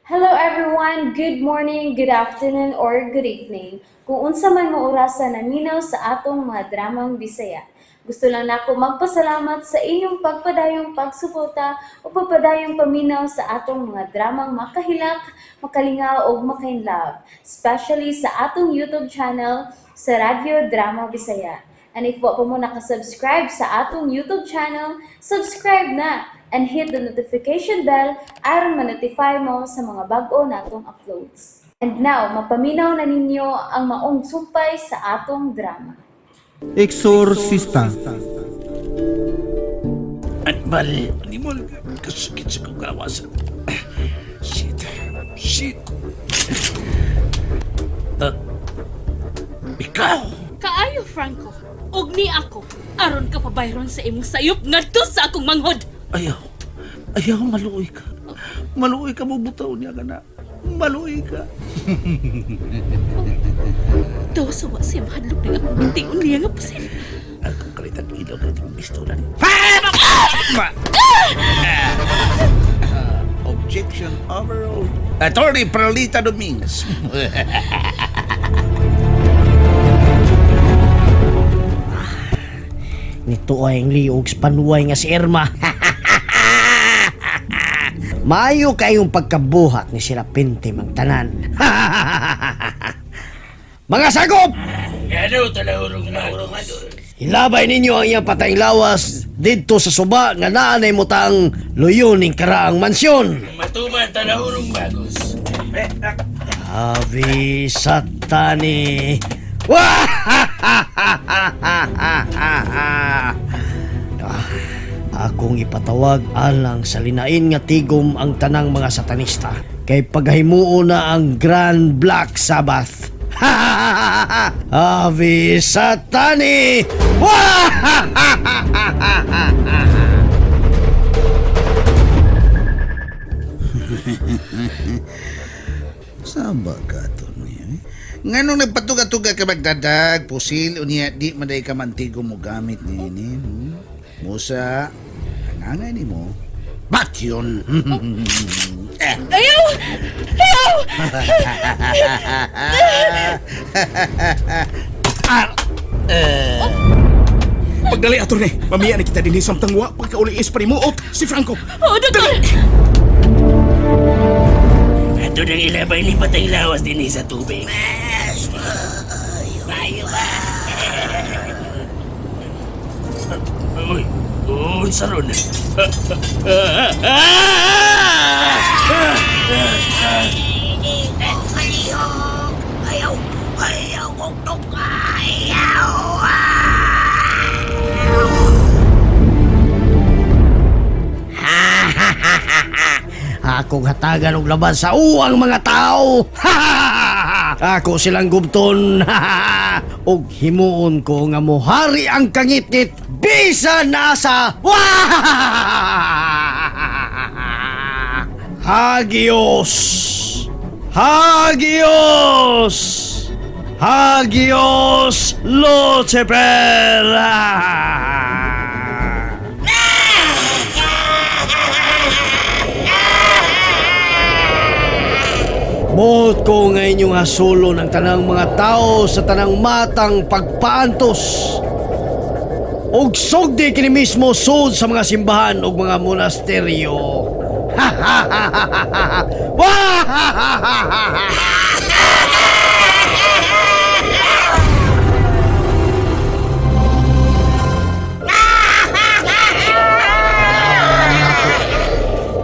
Hello everyone, good morning, good afternoon, or good evening. Kung unsa man mo orasan naminaw sa atong mga dramang Bisaya. Gusto lang nako magpasalamat sa inyong pagpadayong pagsuporta o pagpadayong paminaw sa atong mga dramang makahilak, makalingaw o makainlove, especially sa atong YouTube channel sa Radyo Drama Bisaya. And if wa pa mo nakasubscribe sa atong YouTube channel, subscribe na and hit the notification bell aron ma-notify mo sa mga bag-o natong uploads. And now, mapaminaw na ninyo ang maong sumpay sa atong drama. Eksorsista. At bali, animal, kasakit sa kagawasan. Shit. Ikaw! Kaayo, Franco. Og ni ako. Aron ka pabayron sa imong sayop ngadto sa akong manghod. Ayaw, maluoy ka. Maluoy ka mo butaw niya ka na. Maluoy ka. Daw sa wa siya mahadlok ng akong bintiyon niya nga pasin. Akong kalitan ilaw ka itong pistolan. Objection overruled. Attorney Perlita Dominguez. Nito ay ang liog sa panuway nga si Irma. Maayo kayong pagkabuhat ni sila Pinti Magtanan. Mga sagop! Ano talahurong na urong Ilabay ninyo ang iyang patayng lawas dito sa suba nga naanay mo tang luyuning karaang mansyon. Matuman talahurong bagos. Abi satani. Akong ipatawag alang sa linain nga tigom ang tanang mga satanista kay paghimuo na ang Grand Black Sabbath. Abi satani. Saba ka to niya. Nga nung nagpatuga-tuga ka magdadag, pusil, unya, di maday ka mantigo mo gamit nini. Musa, nangangay ni mo. Ba't yun? Ayaw! Ayaw! Pagdali ato ni, mamaya na kita din samtang wa pagkauli is panimuot si Franco. Oh, doktor! Ito nang ilabay lipat ang lawas din sa tubig. Uy, unsa ron? Ayaw, kuktok ka! Akong hatagan og laban sa uwang mga tao. Ako silang gubton. Og himuon ko nga mohari ang kangit-ngit bisan nasa. Hagios! Hagios! Hagios Lucifer! Buot ko ngayon yung hasulo ng tanang mga tao sa tanang matang pagpaantos. Og sugdi kini mismo sud sa mga simbahan og mga monasteryo.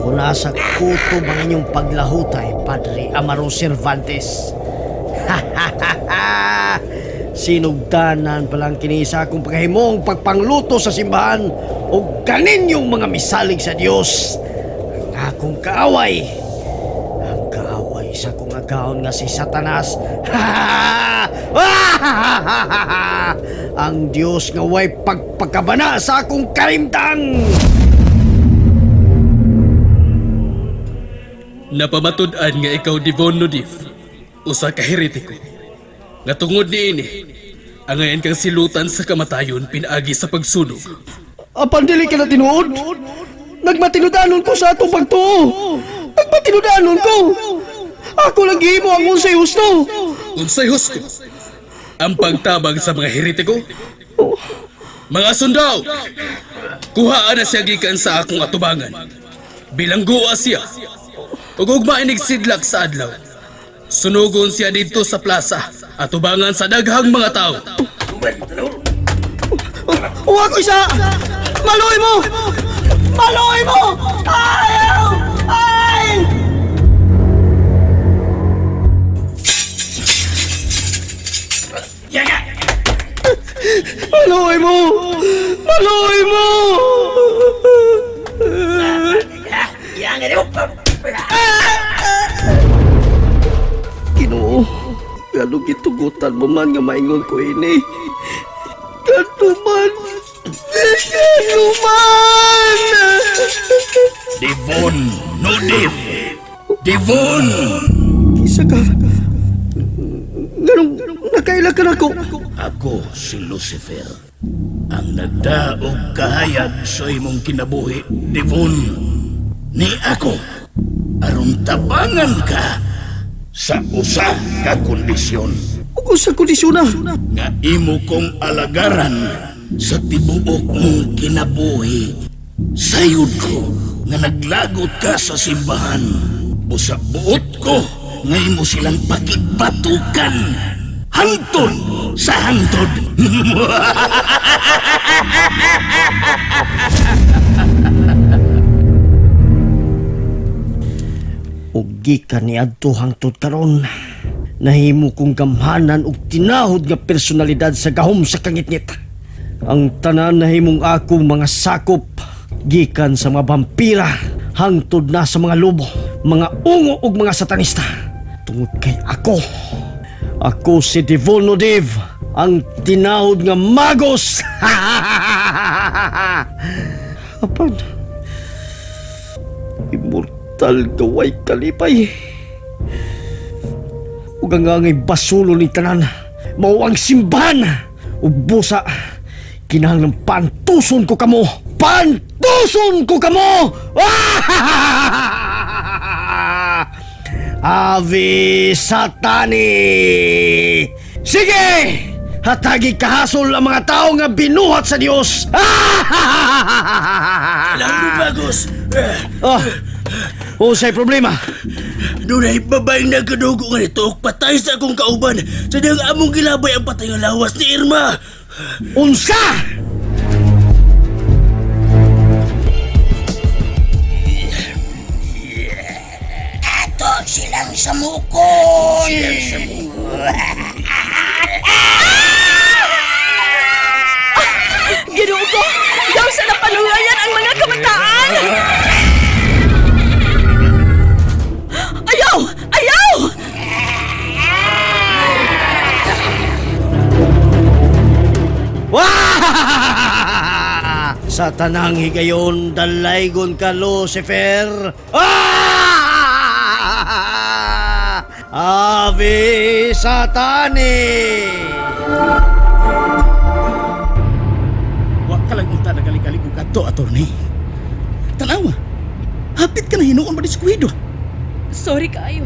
Kung nasa kutob ang inyong paglahutay, Padre Amaro Cervantes. Sinugdanan palang kinisa akong paghimong pagpangluto sa simbahan o kaninyong mga misalig sa Diyos. Ang akong kaaway. Ang kaaway sa kong agaon nga si Satanas. Ang Diyos nga way pagpagkabana sa akong kalimtang. Napamatud-an nga ikaw Devon Nodif, usa ka heretiko. Nga tungod niini, angayan kang silutan sa kamatayon pinaagi sa pagsunog. Apan dili ka na tinuod. Nagmatinudanon ko sa atong pagtuo. Nagpatinudanon ko! Ako lang gihimo ang unsay husto! Unsay husto? Ang pagtabag sa mga heretiko? Mga sundao! Kuhaan na siya gikan sa akong atubangan. Bilanggoa siya. Ug ugma inigsidlak sa adlaw. Sunugon siya dito sa plaza. Atubangan sa daghang mga tao. Uwa ko isa! Maluoy mo! Maluoy mo! Ayaw! Ay! Maluoy mo! Maluoy mo! Ginoo, gano gitugutan mo man nga maingon ko ini. Gano man! Gano man! Devon, no Dev. Devon! Isa ka. Ganong nakaila ka na ko. Ako si Lucifer. Ang nagdaog kahayag sa imong kinabuhi, Devon. Ni ako, aron tabangan ka sa usa ka kondisyon. Ug sa kondisyon na. Nga imo kong alagaran sa tibuok mong kinabuhi. Sayod ko nga naglagot ka sa simbahan. O sa buot ko nga imo silang pakibatukan. Hantod sa hantod. Ug gikan ni adto hangtod karon. Nahimo kong gamhanan ug tinahod nga personalidad sa gahom sa kangitngit. Ang tanan nahimong akong mga sakop gikan sa mga vampira hangtod na sa mga lobo, mga ungo ug mga satanista. Tungod kay ako si Devon Dev, ang tinahod nga magos. Apan, immortal gaway kalipay. Ug ang angay basulo ni tanan, mao ang simbahan. Ug busa, kinahanglan pantuson ko kamo. Pantuson ko kamo! Ave Satani! Sige! Hatagi kahasol ang mga tao nga binuhat sa Dios. Lalo bagos. Usay problema. Dunay babaeng nagkadugo nga nito ug patay sa akong kauban. Sadang among gilabay ang patay nga lawas ni Irma. Unsa? Ato silang samukon. Ginoo ko! Daw sa napaluhayan ang mga kabataan! Ayaw! Ayaw! Sa tanang higayon, dalaygon ka, Lucifer. Ave Satani! Wa ka lang unta nagalig-alig og adto, attorney. Tanawa. Hapit ka na hinuon ba diskuido? Sorry kaayo.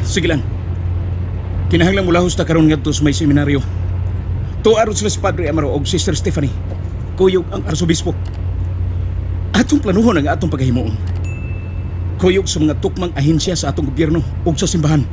Sige lang. Kinahanglan mula husta karon ngadto sa may seminaryo. Tuaron sila si Padre Amaro og Sister Stephanie. Kuyog ang arsobispo. Atong planuhon ang atong paghimuon. Kuyog sa mga tukmang ahensya sa atong gobyerno ug sa simbahan.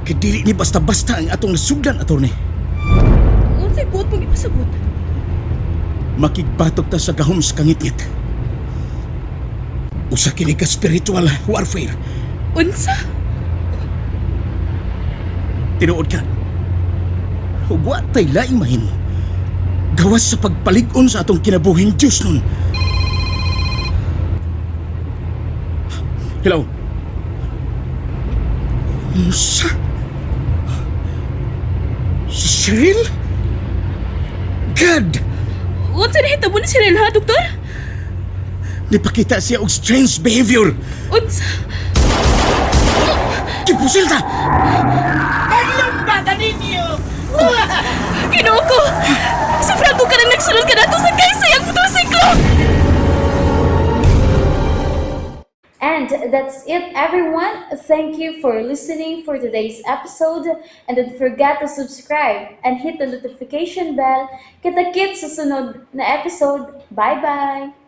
Kay dili ni basta-basta ang atong nasugdan, attorney. Unsay buot mong ipasabot? Makigbatok ta sa gahom sa kangitngit. Usa kini ka spiritual warfare. Unsa? Tinuod ka. Ug wa tay laing mahimo. Gawas sa pagpalig-on sa atong kinabuhing Diyos nun. Hello? Unsa? Si Cheryl? God! Unsa nahitabo ni Cheryl ha, doktor? Nipakita siya og strange behavior. Unsa? Kipusil ta! Ginoo ko! Si Franco ka na nagsulod ka nato sa kaysayang motorsiklo! And that's it, everyone. Thank you for listening for today's episode. And don't forget to subscribe and hit the notification bell. Kita-kits sa sunod na episode. Bye-bye!